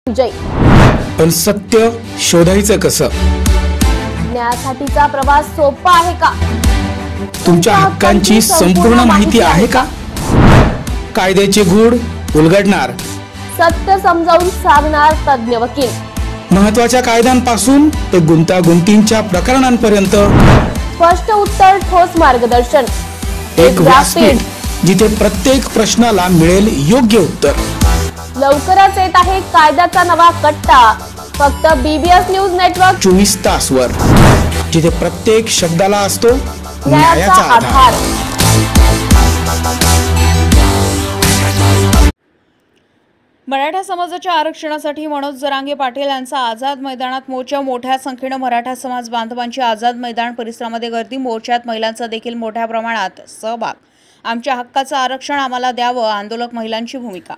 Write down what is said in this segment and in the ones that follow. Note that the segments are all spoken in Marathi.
विजय. पण सत्य शोधायचं कसं? न्यायासाठीचा प्रवास सोपा आहे का? तुमच्या हक्कांची संपूर्ण माहिती आहे का? कायद्याचे गूढ उलगडणार, सत्य समजावून सांगणार तज्ञ वकील. महत्त्वाच्या कायद्यांपासून ते गुंतागुंतींच्या प्रकरणांपर्यंत स्पष्ट उत्तर, ठोस मार्गदर्शन. एक व्यासपीठ जिथे प्रत्येक प्रश्नाला मिळेल योग्य उत्तर. लवकरच येत आहे कायद्याचा नवा कट्टा, फक्त BBS न्यूज नेटवर्क 24 तासवर, जिथे प्रत्येक शब्दाला असतो न्यायाचा आधार. मराठा समाजाच्या आरक्षणासाठी मनोज जरांगे पाटील यांचा आझाद मैदानात मोर्चा. मोठ्या संख्येने मराठा समाज बांधवांची आझाद मैदान परिसरामध्ये गर्दी. मोर्चात महिलांचा देखील मोठ्या प्रमाणात सहभाग. आमच्या हक्काचं आरक्षण आम्हाला द्यावं, आंदोलक महिलांची भूमिका.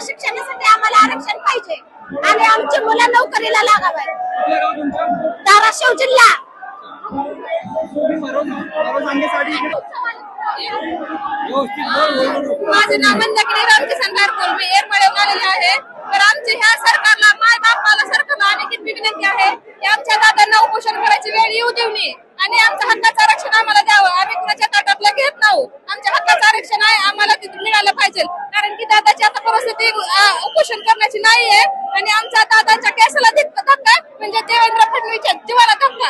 शिक्षणासाठी आम्हाला आरक्षण पाहिजे आणि आमची मुलं नोकरीला लागावे. धाराशिव जिल्हा. माझे नाव मंदाकिनी रामकिसन गारकोल, मी येरमाळ्याहून आलेले आहे. तर आमच्या ह्या सरकारला, माय बापाला सरकारला अनेक विनंती आहे की आमच्या दादांना उपोषण करायची वेळ येऊ देऊ नये आणि आमच्या हक्काचं आरक्षण आम्हाला द्यावं. आम्ही कुणाच्या ताटातलं घेत नाही. आमच्या हक्काचं आरक्षण आहे, आम्हाला तिथून मिळालं पाहिजे. कारण की दादाची आता परिस्थिती उपोषण करण्याची नाही आहे आणि आमच्या दादाच्या केसाला धक्का म्हणजे देवेंद्र फडणवीसच्या जीवाला धक्का.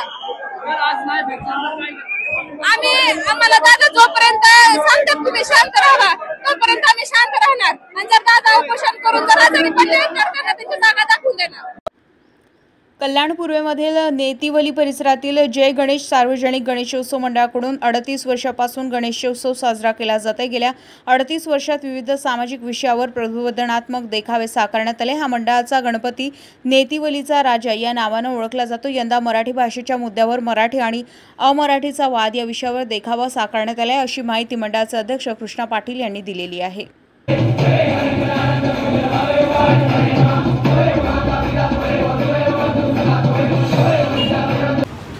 आम्हाला दादा जोपर्यंत सांगतात तुम्ही शांत राहा, तोपर्यंत आम्ही शांत राहणार. आणि जर दादा उपोषण करून जर आजारी पडले तर त्यांना त्यांची जागा दाखवून देणार. कल्याण पूर्वेमधील नेतिवली परिसरातील जय गणेश सार्वजनिक गणेशोत्सव मंडळाकडून 38 वर्षापासून गणेशोत्सव साजरा केला जातो. गेल्या 38 वर्षात विविध सामाजिक विषयावर प्रबोधनात्मक देखावे साकारण्यात आले. हा मंडळाचा गणपती नेतिवलीचा राजा या नावाने ओळखला जातो. यंदा मराठी भाषेच्या मुद्द्यावर मराठी आणि अमराठीचा वाद या विषयावर देखावा साकारण्यात आला, अशी माहिती मंडळाचे अध्यक्ष कृष्णा पाटील यांनी दिलेली आहे.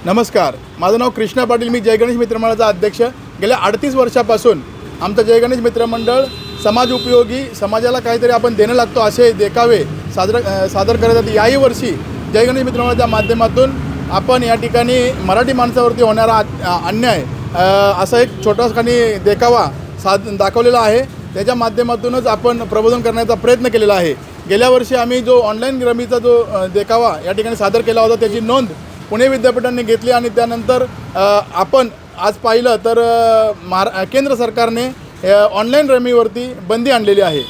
नमस्कार, माझं नाव कृष्णा पाटील. मी जय गणेश मित्रमंडळाचा अध्यक्ष. गेल्या 38 वर्षापासून आमचं जय गणेश मित्रमंडळ समाज उपयोगी, समाजाला काहीतरी आपण देणं लागतो असे देखावे सादर करत आहेत. याही वर्षी जय गणेश मित्रमंडळाच्या माध्यमातून आपण या ठिकाणी मराठी माणसावरती होणारा अन्याय असा एक छोटासा देखावा दाखवलेला आहे. त्याच्या माध्यमातूनच आपण प्रबोधन करण्याचा प्रयत्न केलेला आहे. गेल्या वर्षी आम्ही जो ऑनलाईन रमीचा जो देखावा या ठिकाणी सादर केला होता त्याची नोंद पुणे विद्यापीठाने घेतली आणि त्यानंतर आपण आज पाहिलं तर केंद्र सरकारने ऑनलाईन रमीवरती बंदी आणलेली आहे.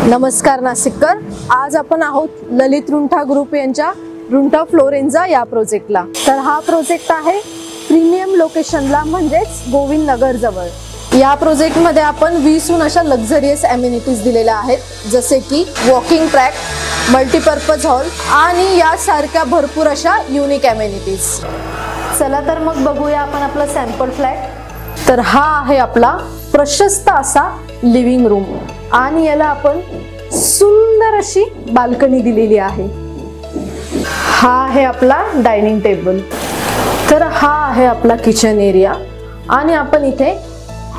नमस्कार नाशिककर. आज आपण आहोत ललित रुंठा ग्रुप यांच्या रुंठा फ्लोरेन्झा या प्रोजेक्टला. तर हा प्रोजेक्ट आहे प्रीमियम लोकेशनला, म्हणजेच गोविंद नगर जवळ. या प्रोजेक्टमध्ये आपण 20हून अशा लक्झरियस ॲम्युनिटीज दिलेल्या आहेत, जसे की वॉकिंग ट्रॅक, मल्टीपर्पज हॉल आणि यासारख्या भरपूर अशा युनिक ॲम्युनिटीज. चला तर मग बघूया आपण आपला सॅम्पल फ्लॅट. तर हा आहे आपला प्रशस्त असा लिव्हिंग रूम आणि याला आपण सुंदर अशी बाल्कनी दिलेली आहे. हा आहे आपला डायनिंग टेबल. तर हा आहे आपला किचन एरिया आणि आपण इथे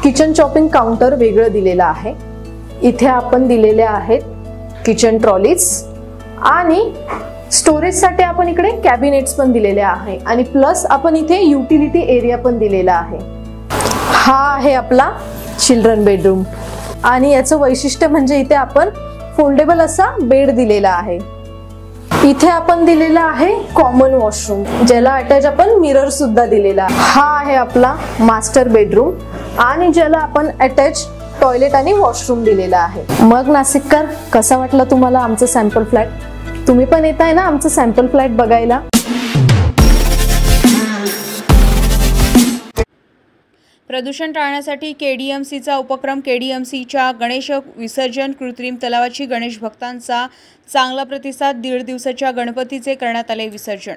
किचन चॉपिंग काउंटर वेगळं दिलेलं आहे. इथे आपण दिलेले आहेत किचन ट्रॉलीज आणि स्टोरेजसाठी आपण इकडे कॅबिनेट्स पण दिलेले आहे आणि प्लस आपण इथे युटिलिटी एरिया पण दिलेला आहे. हा आहे आपला चिल्ड्रन बेडरूम आणि याचं वैशिष्ट्य म्हणजे इथे आपण फोल्डेबल असा बेड दिलेला आहे. इथे आपण दिलेला आहे कॉमन वॉशरूम, ज्याला अटॅच आपण मिरर सुद्धा दिलेला. हा आहे आपला मास्टर बेडरूम आणि ज्याला आपण अटॅच टॉयलेट आणि वॉशरूम दिलेला आहे. मग नाशिककर, कसं वाटलं तुम्हाला आमचं सॅम्पल फ्लॅट? तुम्ही पण येताय ना आमचं सॅम्पल फ्लॅट बघायला? प्रदूषण टाळण्यासाठी KDMCचा उपक्रम KDMCच्या गणेश विसर्जन कृत्रिम तलावाची गणेश भक्तांचा चांगला प्रतिसाद 1.5 दिवसाच्या गणपतीचे करण्यात आले विसर्जन।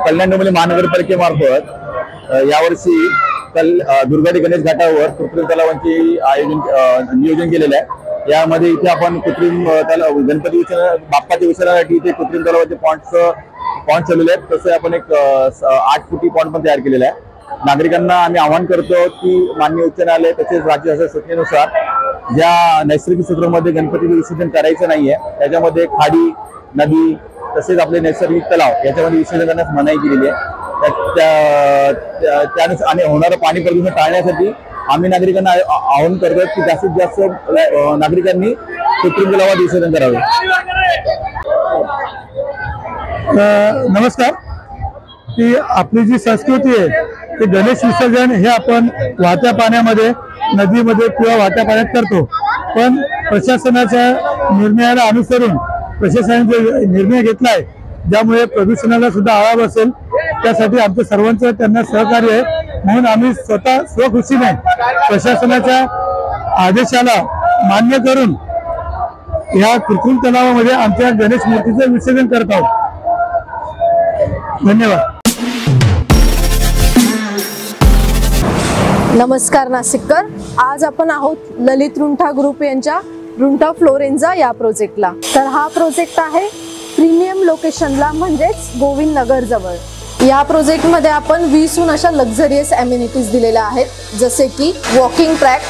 कल्याण डोंबिवली महानगरपालिकेमार्फत यावर्षी दुर्गाडी गणेश घाटावर कृत्रिम तलावांचे नियोजन केलेलं आहे। यामध्ये इथे आपण कृत्रिम तलाव गणपती बाप्पाच्या विसर्जनासाठी इथे कृत्रिम तलावाचे पॉइंट ठेवलेले आहेत। तसे आपण एक 8 फुटी पॉइंट पण तयार केलेला आहे। नागरिकांना आम्ही आवाहन करतो की माननीय उच्च न्यायालय तसेच राज्य शासन सूचनेनुसार ज्या नैसर्गिक क्षेत्रामध्ये गणपतीचे विसर्जन करायचं नाहीये त्याच्यामध्ये खाडी नदी तसेच आपले नैसर्गिक तलाव याच्यामध्ये विसर्जन करण्यास मनाई केलेली आहे। त्यानुसार आणि होणारं पाणी प्रदूषण टाळण्यासाठी आम्ही नागरिकांना आवाहन करतो की जास्तीत जास्त नागरिकांनी कृत्रिम तलावात विसर्जन करावे। नमस्कार। की आपली जी संस्कृती आहे ते गणेश विसर्जन हे आपण वाहत्या पाण्यामध्ये नदीमध्ये किंवा वाहत्या पाण्यात करतो, पण प्रशासनाच्या निर्णयाला अनुसरून प्रशासनाने जो निर्णय घेतला आहे ज्यामुळे प्रदूषणाला सुद्धा आळा बसेल त्यासाठी आमचं सर्वांचं त्यांना सहकार्य आहे। म्हणून आम्ही स्वतः स्वखुशीने प्रशासनाच्या आदेशाला मान्य करून या कृत्रिम तलावामध्ये आमच्या गणेश मूर्तीचं विसर्जन करत आहोत। धन्यवाद। नमस्कार नाशिककर, आज आपण आहोत ललित रुंठा ग्रुप यांच्या रुंठा फ्लोरेन्झा या प्रोजेक्टला। तर हा प्रोजेक्ट आहे प्रीमियम लोकेशनला म्हणजेच गोविंद नगर जवळ। या प्रोजेक्टमध्ये आपण 20हून अशा लक्झरियस अमेनिटीज दिलेल्या आहेत, जसे की वॉकिंग ट्रॅक,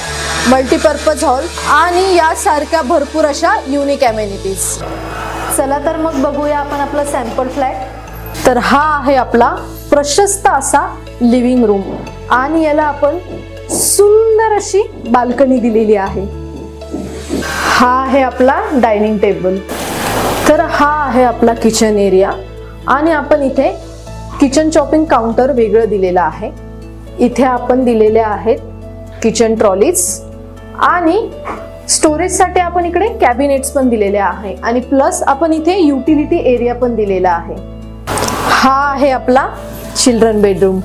मल्टीपर्पज हॉल आणि यासारख्या भरपूर अशा युनिक अमेनिटीज। चला तर मग बघूया आपण आपला सॅम्पल फ्लॅट। तर हा आहे आपला प्रशस्त असा लिव्हिंग रूम आणि याला आपण सुंदर अशी बाल्कनी दिलेली आहे। हा आहे आपला डायनिंग टेबल। तर हा आहे आपला किचन एरिया आणि आपण इथे किचन चॉपिंग काउंटर वेगळं दिलेलं आहे। इथे आपण दिलेले आहेत किचन ट्रॉलीज आणि स्टोरेजसाठी आपण इकडे कॅबिनेट्स पण दिलेले आहे आणि प्लस आपण इथे युटिलिटी एरिया पण दिलेला आहे। हा आहे आपला चिल्ड्रन बेडरूम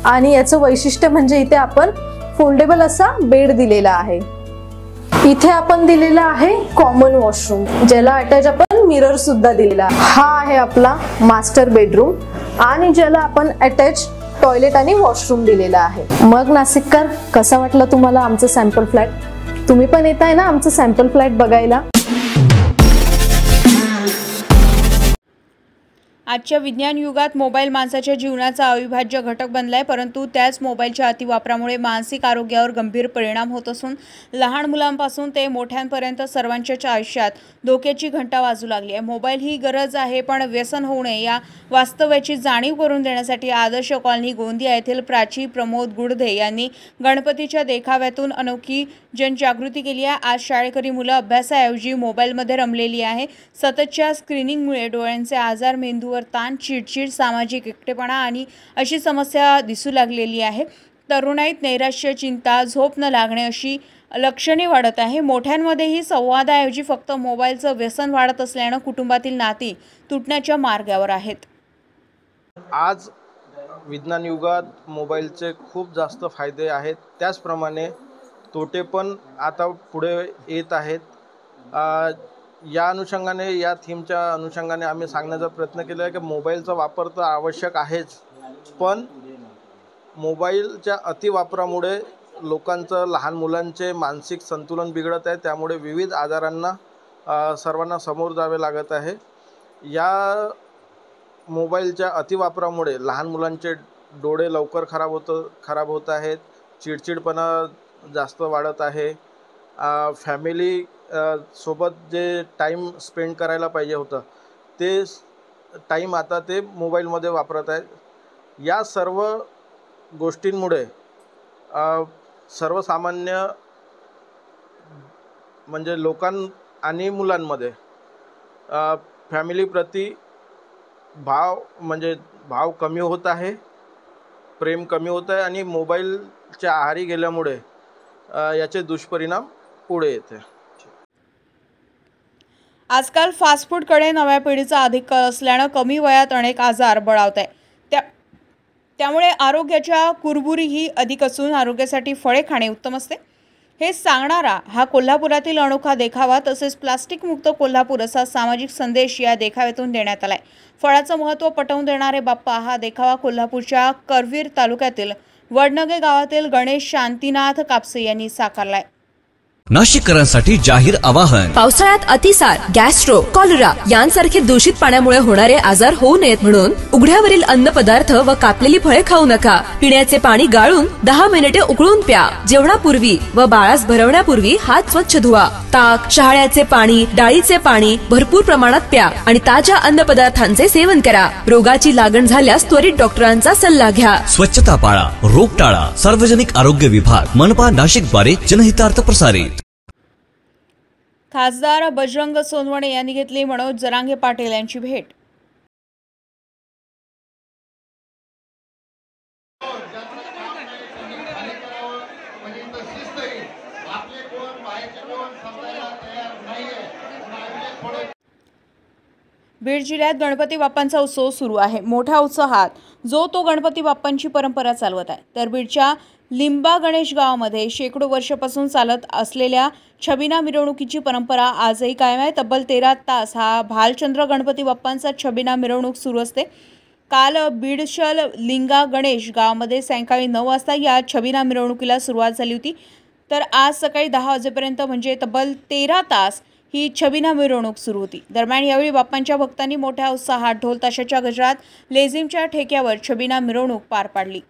आणि याचं वैशिष्ट्य म्हणजे इथे आपण फोल्डेबल असा बेड दिलेला आहे। इथे आपण दिलेला आहे कॉमन वॉशरूम, ज्याला अटॅच आपण मिरर सुद्धा दिलेला आहे। हा आहे आपला मास्टर बेडरूम आणि ज्याला आपण अटॅच टॉयलेट आणि वॉशरूम दिलेला आहे। मग नाशिककर, कसा वाटला तुम्हाला आमचं सॅम्पल फ्लॅट? तुम्ही पण येत आहे ना आमचं सॅम्पल फ्लॅट बघायला? आजच्या विज्ञान युगात मोबाईल माणसाच्या जीवनाचा अविभाज्य घटक बनलाय, परंतु त्याच मोबाईलच्या अतिवापरामुळे मानसिक आरोग्यावर गंभीर परिणाम होत असून लहान मुलांपासून ते मोठ्यांपर्यंत सर्वांच्याच आयुष्यात धोक्याची घंटा वाजू लागली आहे। मोबाईल ही गरज आहे, पण व्यसन होऊ नये या वास्तव्याची जाणीव करून देण्यासाठी आदर्श कॉलनी गोंदिया येथील प्राची प्रमोद गुडधे यांनी गणपतीच्या देखाव्यातून अनोखी जनजागृती केली आहे। आज शाळकरी मुलं अभ्यासाऐवजी मोबाईलमध्ये रमलेली आहे। सततच्या स्क्रीनिंगमुळे डोळ्यांचे आजार, मेंदूवर ताण, चिडचिड, सामाजिक एकटेपणा आणि अशी समस्या दिसू लागलेली आहे। तरुणाईत नैराश्य, चिंता, झोप न लागणे अशी लक्षणे वाढत आहे। मोठ्यांमध्येही संवादाऐवजी फक्त मोबाईलचं व्यसन वाढत असल्यानं कुटुंबातील नाती तुटण्याच्या मार्गावर आहेत। आज विज्ञान युगात मोबाईलचे खूप जास्त फायदे आहेत, त्याचप्रमाणे तोटे पण आता पुढे येत आहेत। या अनुषंगाने, या थीमच्या अनुषंगाने आम्ही सांगण्याचा प्रयत्न केला आहे की मोबाईलचा वापर तर आवश्यक आहेच, पण मोबाईलच्या अतिवापरामुळे लोकांचं, लहान मुलांचे मानसिक संतुलन बिघडत आहे। त्यामुळे विविध आजारांना सर्वांना समोर जावे लागत आहे। या मोबाईलच्या अतिवापरामुळे लहान मुलांचे डोळे लवकर खराब होत आहेत, चिडचिडपणा जास्त वाढत आहे। फॅमिली सोबत जे टाईम स्पेंड करायला पाहिजे होतं ते टाईम आता ते मोबाईलमध्ये वापरत आहेत। या सर्व गोष्टींमुळे सर्वसामान्य म्हणजे लोकां आणि मुलांमध्ये फॅमिलीप्रती भाव कमी होत आहे, प्रेम कमी होत आहे आणि मोबाईलच्या आहारी गेल्यामुळे याचे दुष्परिणाम पुढे येते। आजकाल फास्ट फूडकडे नव्या पिढीचा अधिक कल असल्यानं कमी वयात अनेक आजार बळावत आहे. त्यामुळे आरोग्याच्या कुरबुरीही अधिक असून आरोग्यासाठी फळे खाणे उत्तम असते हे सांगणारा हा कोल्हापुरातील अनोखा देखावा तसेच प्लास्टिक मुक्त कोल्हापूर असा सामाजिक संदेश या देखाव्यातून देण्यात आलाय. फळाचं महत्त्व पटवून देणारे बाप्पा हा देखावा कोल्हापूरच्या करवीर तालुक्यातील वडनगे गावातील गणेश शांतीनाथ कापसे यांनी साकारलाय. नाशिककरांसाठी जाहीर आवाहन. पावसाळ्यात अतिसार, गॅस्ट्रो, कॉलरा यांसारखे दूषित पाण्यामुळे होणारे आजार होऊ नयेत म्हणून उघड्यावरील अन्न पदार्थ व कापलेली फळे खाऊ नका. पिण्याचे पाणी गाळून 10 मिनिटे उकळून प्या. जेवणापूर्वी व बाळास भरवण्यापूर्वी हात स्वच्छ धुवा. ताक, शहाळ्याचे पाणी, डाळीचे पाणी भरपूर प्रमाणात प्या आणि ताज्या अन्न पदार्थांचे सेवन करा. रोगाची लागण झाल्यास त्वरित डॉक्टरांचा सल्ला घ्या. स्वच्छता पाळा, रोग टाळा. सार्वजनिक आरोग्य विभाग, मनपा, नाशिक द्वारे जनहितार्थ प्रसारित. खासदार बजरंग सोनवणे यांनी घेतली मनोज जरांगे पाटील यांची भेट. बीड जिल्ह्यात गणपती बाप्पांचा उत्सव सुरू आहे. मोठ्या उत्साहात जो तो गणपती बाप्पांची परंपरा चालवत आहे. तर बीडच्या लिंबा गणेश गावामध्ये शेकडो वर्षापासून चालत असलेल्या छबिना मिरवणुकीची परंपरा आजही कायम आहे. तब्बल 13 तास हा भालचंद्र गणपती बाप्पांचा छबिना मिरवणूक सुरू असते. काल बीडशल लिंगा गणेश गावामध्ये सायंकाळी 9 वाजता या छबिना मिरवणुकीला सुरुवात झाली होती. तर आज सकाळी 10 वाजेपर्यंत म्हणजे तब्बल 13 तास ही छबिना मिरवणूक सुरू होती. दरम्यान यावेळी बाप्पांच्या भक्तांनी मोठ्या उत्साहात ढोल ताशाच्या गजरात लेझिमच्या ठेक्यावर छबिना मिरवणूक पार पाडली.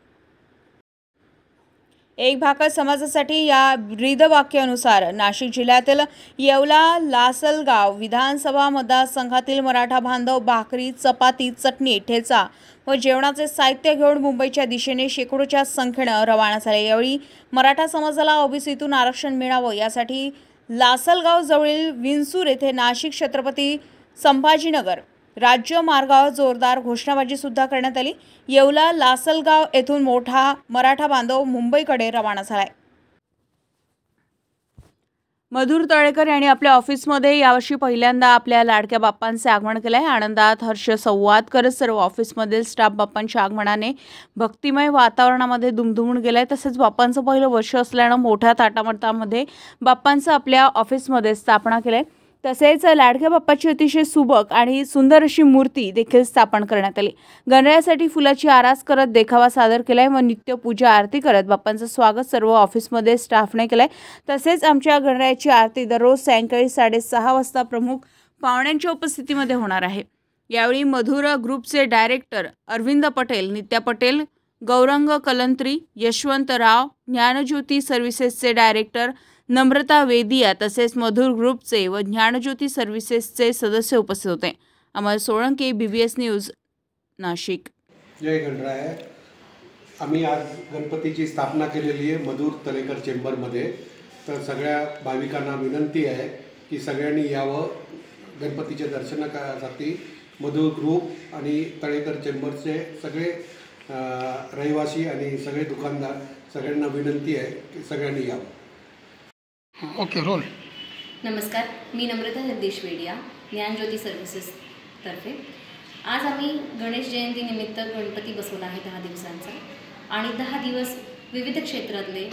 एक भाकर समाजासाठी या ब्रीदवाक्यानुसार नाशिक जिल्ह्यातील येवला लासलगाव विधानसभा मतदारसंघातील मराठा बांधव भाकरी, चपाती, चटणी, ठेचा व जेवणाचे साहित्य घेऊन मुंबईच्या दिशेने शेकडोच्या संख्येनं रवाना झाले. यावेळी मराठा समाजाला ओबीसीतून आरक्षण मिळावं यासाठी लासलगाव जवळील विंसूर येथे नाशिक छत्रपती संभाजीनगर राज्य मार्गावर जोरदार घोषणाबाजी सुद्धा करण्यात आली. येवला लासलगाव येथून मोठा मराठा बांधव मुंबईकडे रवाना झालाय. मधुर तळेकर यांनी आपल्या ऑफिसमध्ये यावर्षी पहिल्यांदा आपल्या लाडक्या बाप्पांचे आगमन केले आहे. आनंदात हर्ष संवाद करत सर्व ऑफिसमधील स्टाफ बाप्पांच्या आगमनाने भक्तिमय वातावरणामध्ये दुमदुमून गेलाय. तसेच बाप्पांचं पहिलं वर्ष असल्यानं मोठ्या ताटामटामध्ये बाप्पांचं आपल्या ऑफिसमध्ये स्थापना केली. तसेच लाडक्या बाप्पाची अतिशय सुबक आणि सुंदर अशी मूर्ती देखील स्थापन करण्यात आली. गणरायासाठी फुलाची आरास करत देखावा सादर केलाय व नित्य पूजा आरती करत बाप्पांचं स्वागत सर्व ऑफिसमध्ये स्टाफने केलंय. तसेच आमच्या गणरायाची आरती दररोज सायंकाळी 6:30 वाजता प्रमुख पाहुण्यांच्या उपस्थितीमध्ये होणार आहे. यावेळी मधुर ग्रुपचे डायरेक्टर अरविंद पटेल, नित्या पटेल, गौरंग कलंत्री, यशवंत राव, ज्ञानज्योती सर्व्हिसेसचे डायरेक्टर नम्रता वेदिया तसेच मधुर ग्रुपचे व ज्ञानज्योती सर्व्हिसेसचे सदस्य उपस्थित होते. अमर सोळंके, BBS न्यूज, नाशिक. जय गणराय. आम्ही आज गणपतीची स्थापना केलेली आहे मधुर तळेकर चेंबरमध्ये. तर सगळ्या भाविकांना विनंती आहे की सगळ्यांनी यावं गणपतीचे दर्शनासाठी. मधुर ग्रुप आणि तळेकर चेंबरचे सगळे रहिवासी आणि सगळे दुकानदार सगळ्यांना विनंती आहे की सगळ्यांनी यावं. Okay, roll. नमस्कार, मी नम्रता जगदीश वेडिया, ज्ञानज्योती सर्व्हिसेस तर्फे. आज आम्ही गणेश जयंतीनिमित्त गणपती बसवला आहे 10 दिवसांचा आणि 10 दिवस विविध क्षेत्रातले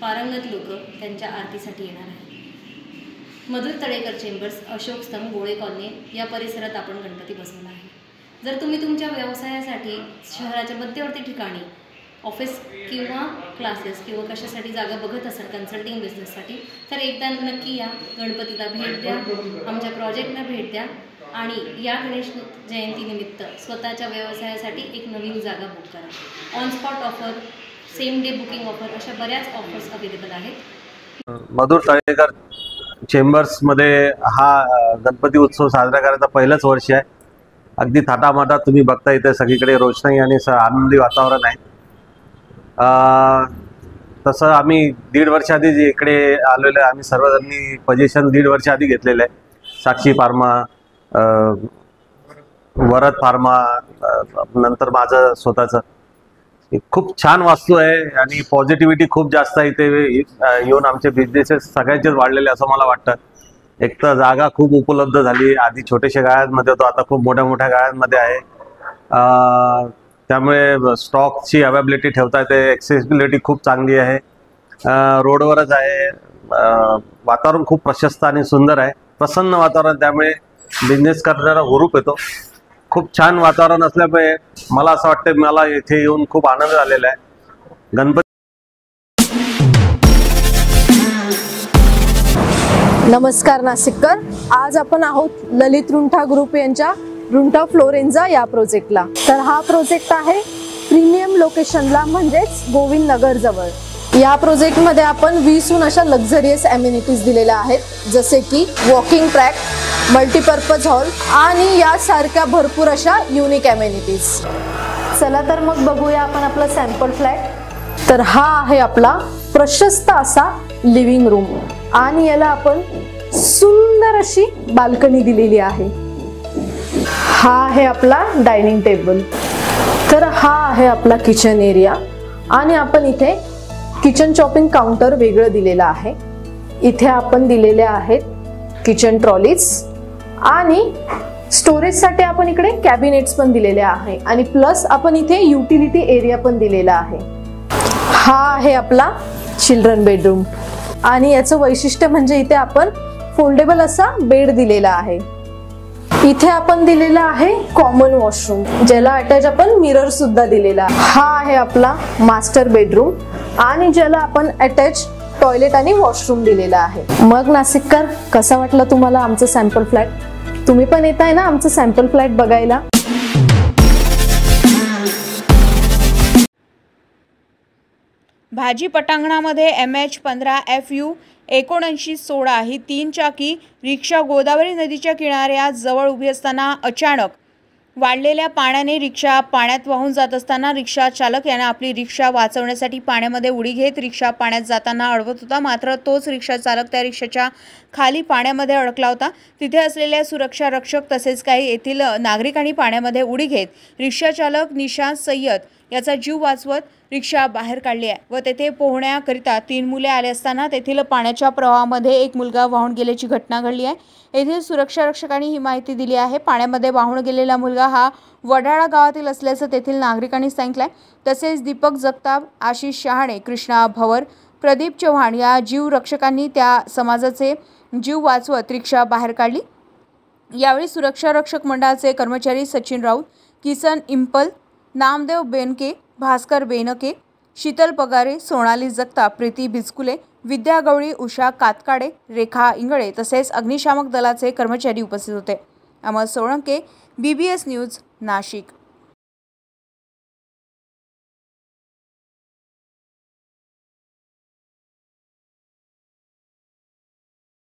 पारंगत लोक त्यांच्या आरतीसाठी येणार आहेत. मधुर तळेकर चेंबर्स, अशोक स्तंभ, गोळे कॉलनी या परिसरात आपण गणपती बसवला आहे. जर तुम्ही तुमच्या व्यवसायासाठी शहराच्या मध्यवर्ती ठिकाणी ऑफिस किंवा क्लासेस किंवा कशासाठी जागा बघत असाल कन्सल्टिंग बिझनेससाठी तर एकदा नक्की या, गणपतीला भेट द्या, आमच्या प्रोजेक्टला भेट द्या आणि या गणेश जयंतीनिमित्त स्वतःच्या व्यवसायासाठी एक नवीन जागा बुक करा. On spot offer, same day booking offer अशा बऱ्याच ऑफर्स अवेलेबल आहेत. मधुर तळेकर चेंबर्समध्ये हा गणपती उत्सव साजरा करायचा पहिलंच वर्ष आहे. अगदी थाटामाटात तुम्ही बघता इथे सगळीकडे रोषणाई आणि आनंदी वातावरण आहे. तसं आम्ही 1.5 वर्ष आधी जे इकडे आलेलो आहे, आम्ही सर्वजणांनी पोझिशन 1.5 वर्ष आधी घेतलेलं आहे. साक्षी फार्मा, वरद फार्मा, नंतर माझं स्वतःचं. खूप छान वास्तू आहे आणि पॉझिटिव्हिटी खूप जास्त आहे इथे येऊन. आमचे बिझनेसेस सगळ्यांचेच वाढलेले असं मला वाटतं. एक तर जागा खूप उपलब्ध झाली, आधी छोट्याशा गाळ्यांमध्ये होतो, आता खूप मोठ्या मोठ्या गाळ्यांमध्ये आहे. त्यामुळे स्टॉकची अवेलेबिलिटी ठेवता येते, ॲक्सेसिबिलिटी खूप चांगली आहे, रोडवरच आहे, वातावरण खूप प्रशस्त आणि सुंदर आहे, प्रसन्न वातावरण, त्यामुळे बिझनेस करण्याला हुरूप येतो. खूप छान वातावरण असल्यामुळे मला असं वाटतं मला इथे येऊन खूप आनंद झालेला आहे. गणपती नमस्कार नाशिककर, आज आपण आहोत ललित रुंठा ग्रुप यांच्या रुंठा फ्लोरेन्झा या प्रोजेक्टला. तर हा प्रोजेक्ट आहे प्रीमियम लोकेशनला, म्हणजेच गोविंद नगर जवळ. या प्रोजेक्टमध्ये आपण 20हून अशा लक्झरियस ॲम्युनिटीज दिलेल्या आहेत, जसे की वॉकिंग ट्रॅक, मल्टीपर्पज हॉल आणि यासारख्या भरपूर अशा युनिक ॲम्युनिटीज. चला तर मग बघूया आपण आपला सॅम्पल फ्लॅट. तर हा आहे आपला प्रशस्त असा लिव्हिंग रूम आणि याला आपण सुंदर अशी बाल्कनी दिलेली आहे. हा आहे आपला डायनिंग टेबल. तर हा आहे आपला किचन एरिया आणि आपण इथे किचन चॉपिंग काउंटर वेगळं दिलेलं आहे. इथे आपण दिलेले आहेत किचन ट्रॉलीज आणि स्टोरेजसाठी आपण इकडे कॅबिनेट्स पण दिलेले आहे आणि प्लस आपण इथे युटिलिटी एरिया पण दिलेला आहे. हा आहे आपला चिल्ड्रन बेडरूम आणि याचं वैशिष्ट्य म्हणजे इथे आपण फोल्डेबल असा बेड दिलेला आहे. इथे आपण दिलेला आहे कॉमन वॉशरूम, ज्याला अटॅच आपण मिरर सुद्धा दिलेला आहे. हा आहे आपला मास्टर बेडरूम आणि ज्याला आपण अटॅच टॉयलेट आणि वॉशरूम दिलेला आहे. मग नाशिककर, कसा वाटला तुम्हाला आमचं सॅम्पल फ्लॅट? तुम्ही पण येत आहे ना आमचं सॅम्पल फ्लॅट बघायला? भाजी पटांगणामध्ये MH15FU 7916 ही 3 चाकी रिक्षा गोदावरी नदीच्या किनाऱ्याजवळ उभी असताना अचानक वाढलेल्या पाण्याने रिक्षा पाण्यात वाहून जात असताना रिक्षा चालक याने आपली रिक्षा वाचवण्यासाठी पाण्यामध्ये उडी घेत रिक्षा पाण्यात जाताना अडवत होता. मात्र तोच रिक्षा चालक त्या रिक्षाच्या खाली पाण्यामध्ये अडकला होता. तिथे असलेल्या सुरक्षा रक्षक तसेच काही येथील नागरिकांनी पाण्यामध्ये उडी घेत रिक्षा चालक निशांत सय्यद याचा जीव वाचवत रिक्षा बाहेर काढली आहे व तेथे पोहण्याकरिता 3 मुले आले असताना तेथील पाण्याच्या प्रवाहामध्ये एक मुलगा वाहून गेल्याची घटना घडली आहे. येथील सुरक्षा रक्षकांनी ही माहिती दिली आहे. पाण्यामध्ये वाहून गेलेला मुलगा हा वडाळा गावातील असल्याचं तेथील नागरिकांनी सांगितलं आहे. तसेच दीपक जगताप, आशिष शहाणे, कृष्णा भवर, प्रदीप चव्हाण या जीव रक्षकांनी त्या समाजाचे जीव वाचवत रिक्षा बाहेर काढली. यावेळी सुरक्षा रक्षक मंडळाचे कर्मचारी सचिन राऊत, किसन इंपल, नामदेव बेनके, भास्कर बेनके, शीतल पगारे, सोनाली जगताप, प्रीती बिचकुले, विद्या गवळी, उषा कातकाडे, रेखा इंगळे तसेच अग्निशामक दलाचे कर्मचारी उपस्थित होते. अमर सोळंके, BBS न्यूज, नाशिक.